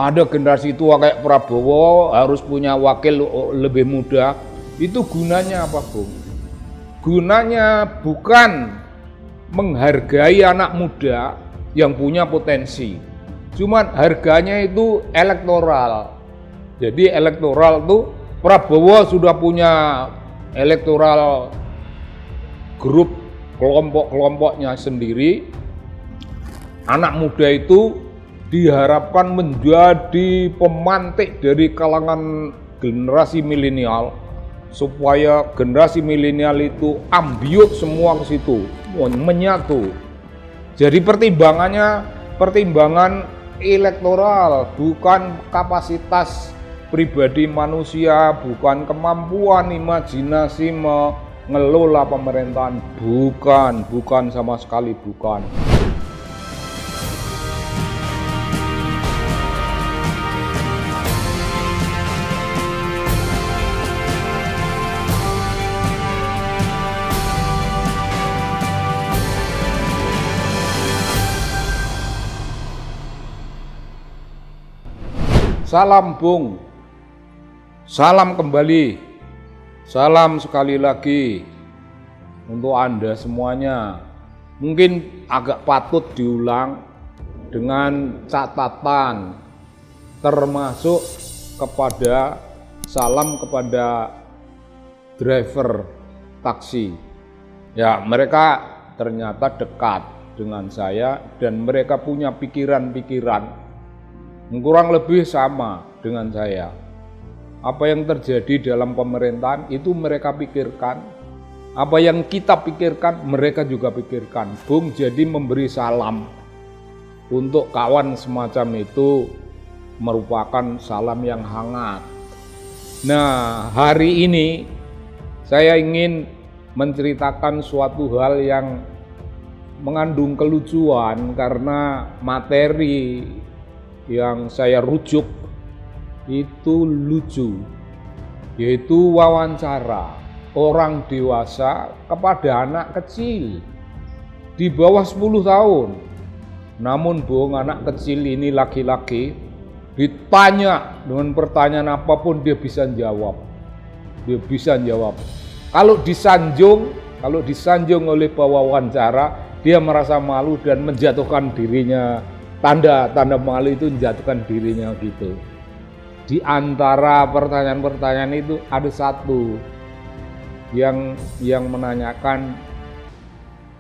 ada generasi tua kayak Prabowo harus punya wakil lebih muda. Itu gunanya apa, Bung? Gunanya bukan menghargai anak muda yang punya potensi, cuman harganya itu elektoral. Jadi elektoral tuh Prabowo sudah punya elektoral grup kelompok-kelompoknya sendiri. Anak muda itu diharapkan menjadi pemantik dari kalangan generasi milenial, supaya generasi milenial itu ambiuk semua ke situ, menyatu. Jadi pertimbangan elektoral, bukan kapasitas pribadi manusia, bukan kemampuan imajinasi mengelola pemerintahan, bukan sama sekali bukan. Salam Bung, salam kembali, salam sekali lagi untuk Anda semuanya. Mungkin agak patut diulang dengan catatan, termasuk kepada salam kepada driver taksi. Ya, mereka ternyata dekat dengan saya dan mereka punya pikiran-pikiran kurang lebih sama dengan saya. Apa yang terjadi dalam pemerintahan itu mereka pikirkan. Apa yang kita pikirkan mereka juga pikirkan. Bung jadi memberi salam untuk kawan semacam itu merupakan salam yang hangat. Nah, hari ini saya ingin menceritakan suatu hal yang mengandung kelucuan karena materi yang saya rujuk itu lucu, yaitu wawancara orang dewasa kepada anak kecil di bawah 10 tahun. Namun Bung, anak kecil ini laki-laki ditanya dengan pertanyaan apapun dia bisa jawab. Dia bisa jawab. Kalau disanjung oleh pewawancara, dia merasa malu dan menjatuhkan dirinya. Tanda malu itu menjatuhkan dirinya gitu. Di antara pertanyaan-pertanyaan itu ada satu yang menanyakan,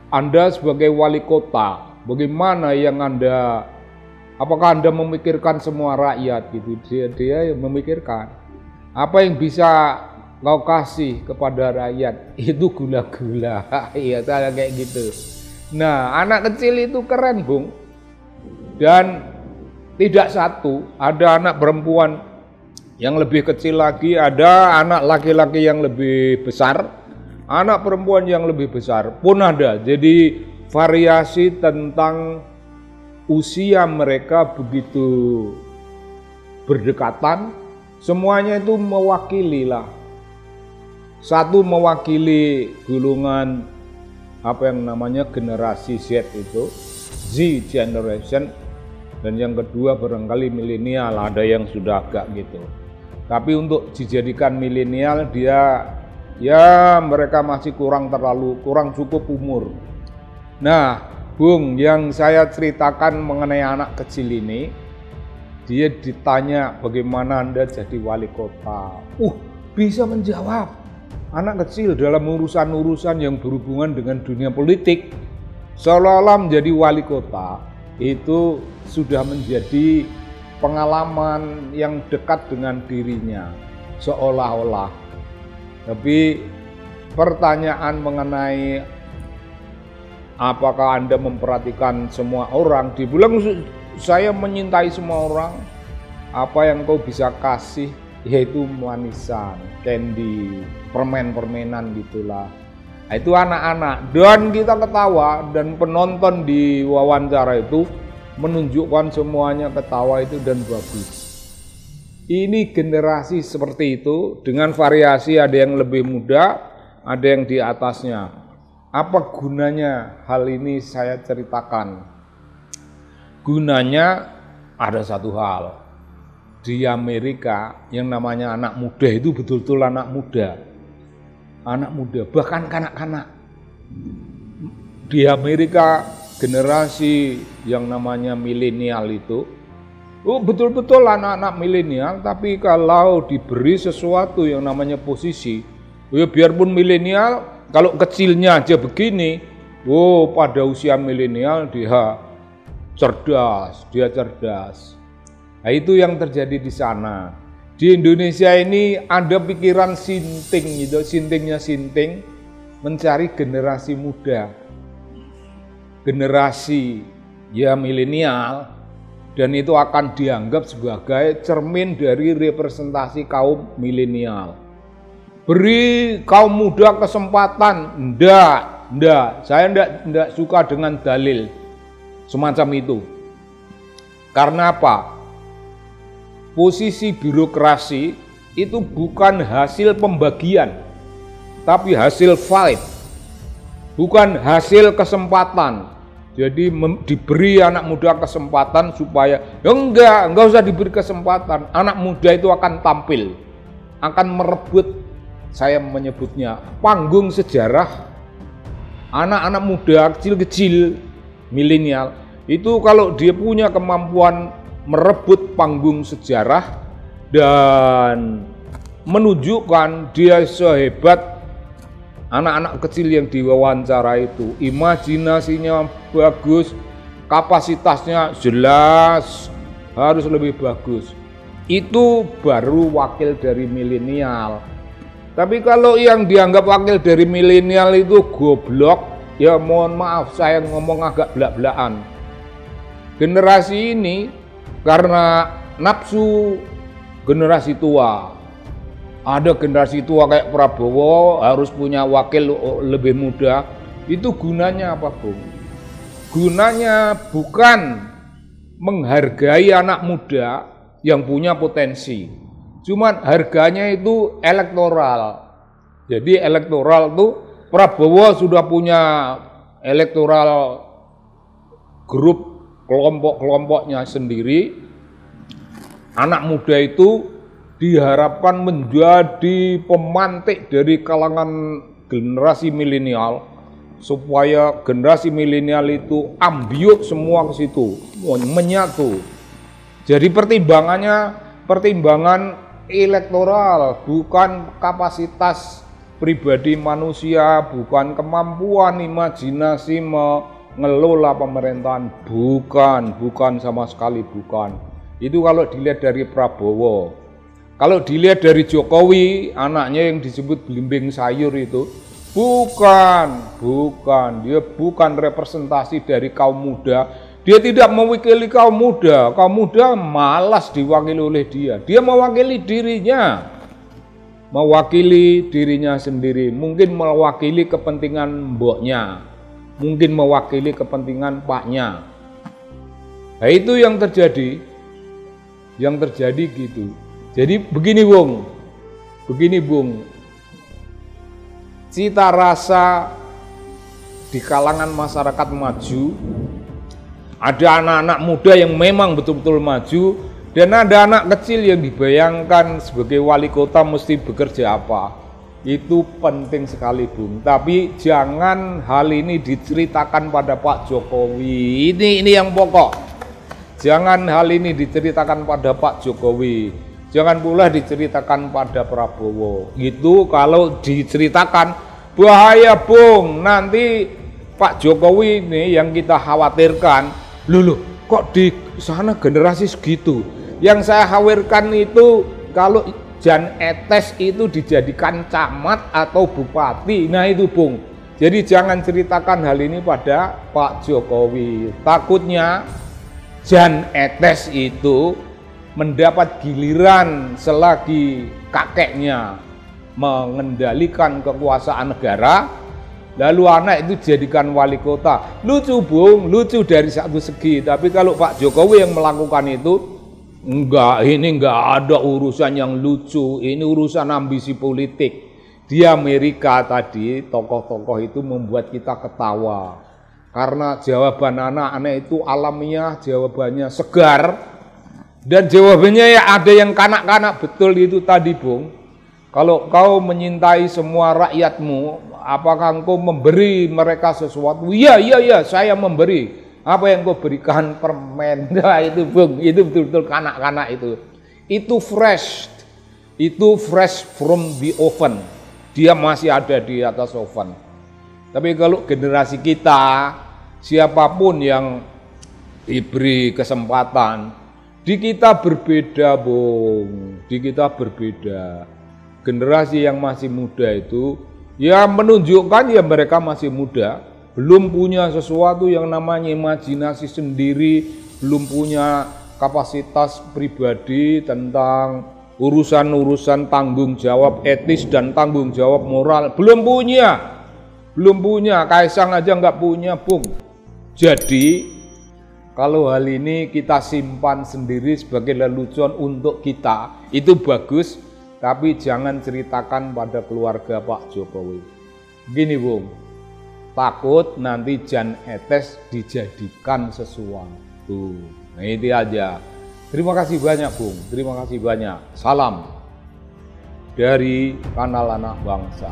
Anda sebagai wali kota, bagaimana yang apakah Anda memikirkan semua rakyat gitu? Dia memikirkan. Apa yang bisa kau kasih kepada rakyat? Itu gula-gula. Iya, kayak gitu. Nah, anak kecil itu keren, Bung. Dan tidak satu, ada anak perempuan yang lebih kecil lagi, ada anak laki-laki yang lebih besar, anak perempuan yang lebih besar pun ada. Jadi variasi tentang usia mereka begitu berdekatan, semuanya itu mewakili lah. Satu mewakili golongan apa yang namanya generasi Z itu, Z generation. Dan yang kedua barangkali milenial, ada yang sudah agak gitu. Tapi untuk dijadikan milenial mereka masih kurang cukup umur. Nah, Bung, yang saya ceritakan mengenai anak kecil ini, dia ditanya bagaimana Anda jadi wali kota. Bisa menjawab. Anak kecil dalam urusan-urusan yang berhubungan dengan dunia politik, seolah-olah menjadi wali kota itu sudah menjadi pengalaman yang dekat dengan dirinya, seolah-olah. Tapi pertanyaan mengenai apakah Anda memperhatikan semua orang, dibilang saya menyintai semua orang, apa yang kau bisa kasih? Yaitu manisan, candy, permen-permenan gitulah. Itu anak-anak, dan kita ketawa, dan penonton di wawancara itu menunjukkan semuanya ketawa itu dan bagus. Ini generasi seperti itu dengan variasi, ada yang lebih muda, ada yang di atasnya. Apa gunanya hal ini saya ceritakan? Gunanya ada satu hal. di Amerika yang namanya anak muda itu betul-betul anak muda, bahkan kanak-kanak. Di Amerika generasi yang namanya milenial itu, betul-betul anak-anak milenial, tapi kalau diberi sesuatu yang namanya posisi, ya biarpun milenial, kalau kecilnya aja begini, pada usia milenial dia cerdas. Nah, itu yang terjadi di sana. Di Indonesia ini ada pikiran sinting gitu, sintingnya mencari generasi muda, generasi ya milenial, dan itu akan dianggap sebagai cermin dari representasi kaum milenial. Beri kaum muda kesempatan, enggak, saya enggak suka dengan dalil semacam itu. Karena apa? Posisi birokrasi itu bukan hasil pembagian, tapi hasil valid, bukan hasil kesempatan. Jadi diberi anak muda kesempatan supaya, ya enggak usah diberi kesempatan. Anak muda itu akan tampil, akan merebut, saya menyebutnya panggung sejarah. Anak-anak muda kecil-kecil milenial itu kalau dia punya kemampuan merebut panggung sejarah dan menunjukkan dia sehebat anak-anak kecil yang diwawancara itu, imajinasinya bagus, kapasitasnya jelas, harus lebih bagus. Itu baru wakil dari milenial. Tapi kalau yang dianggap wakil dari milenial itu goblok, ya mohon maaf saya ngomong agak belak-belakan. Generasi ini karena nafsu generasi tua, ada generasi tua kayak Prabowo harus punya wakil lebih muda. Itu gunanya apa, Bung? Gunanya bukan menghargai anak muda yang punya potensi, cuman harganya itu elektoral. Jadi elektoral tuh Prabowo sudah punya elektoral grup kelompok-kelompoknya sendiri. Anak muda itu diharapkan menjadi pemantik dari kalangan generasi milenial, supaya generasi milenial itu ambiuk semua ke situ, menyatu. Jadi pertimbangan elektoral, bukan kapasitas pribadi manusia, bukan kemampuan imajinasi mengelola pemerintahan, bukan sama sekali bukan. Itu kalau dilihat dari Prabowo. Kalau dilihat dari Jokowi, anaknya yang disebut belimbing sayur itu, bukan, dia bukan representasi dari kaum muda. Dia tidak mewakili kaum muda malas diwakili oleh dia. Dia mewakili dirinya sendiri, mungkin mewakili kepentingan mboknya, mungkin mewakili kepentingan paknya. Nah, itu yang terjadi gitu. Jadi begini Bung, cita rasa di kalangan masyarakat maju, ada anak-anak muda yang memang betul-betul maju, dan ada anak kecil yang dibayangkan sebagai wali kota mesti bekerja apa. Itu penting sekali, Bung. Tapi jangan hal ini diceritakan pada Pak Jokowi. Ini yang pokok. Jangan hal ini diceritakan pada Pak Jokowi. Jangan pula diceritakan pada Prabowo. Gitu, kalau diceritakan bahaya, Bung. Nanti Pak Jokowi ini yang kita khawatirkan, loh kok di sana generasi segitu. Yang saya khawatirkan itu kalau Jan Etes itu dijadikan camat atau bupati. Nah itu, Bung. Jadi jangan ceritakan hal ini pada Pak Jokowi. Takutnya Jan Etes itu mendapat giliran selagi kakeknya mengendalikan kekuasaan negara, lalu anak itu jadikan wali kota. Lucu, Bung, lucu dari satu segi. Tapi kalau Pak Jokowi yang melakukan itu, ini enggak ada urusan yang lucu. Ini urusan ambisi politik. Di Amerika tadi, tokoh-tokoh itu membuat kita ketawa. Karena jawaban anak-anak itu alamiah, jawabannya segar. Dan jawabannya ya ada yang kanak-kanak betul itu tadi, Bung. Kalau kau menyintai semua rakyatmu, apakah engkau memberi mereka sesuatu? Iya, saya memberi. Apa yang kau berikan? Permen. Nah, itu, Bung, itu betul-betul kanak-kanak itu. Itu fresh from the oven. Dia masih ada di atas oven. Tapi kalau generasi kita, siapapun yang diberi kesempatan, di kita berbeda, Bung. Di kita berbeda. Generasi yang masih muda itu ya menunjukkan ya mereka masih muda, belum punya sesuatu yang namanya imajinasi sendiri, belum punya kapasitas pribadi tentang urusan-urusan tanggung jawab etis dan tanggung jawab moral, belum punya. Kaisang aja nggak punya, Bung. Jadi kalau hal ini kita simpan sendiri sebagai lelucon untuk kita, itu bagus. Tapi jangan ceritakan pada keluarga Pak Jokowi. Gini, Bung, takut nanti Jan Etes dijadikan sesuatu. Nah, itu aja. Terima kasih banyak, Bung. Terima kasih banyak. Salam dari Kanal Anak Bangsa.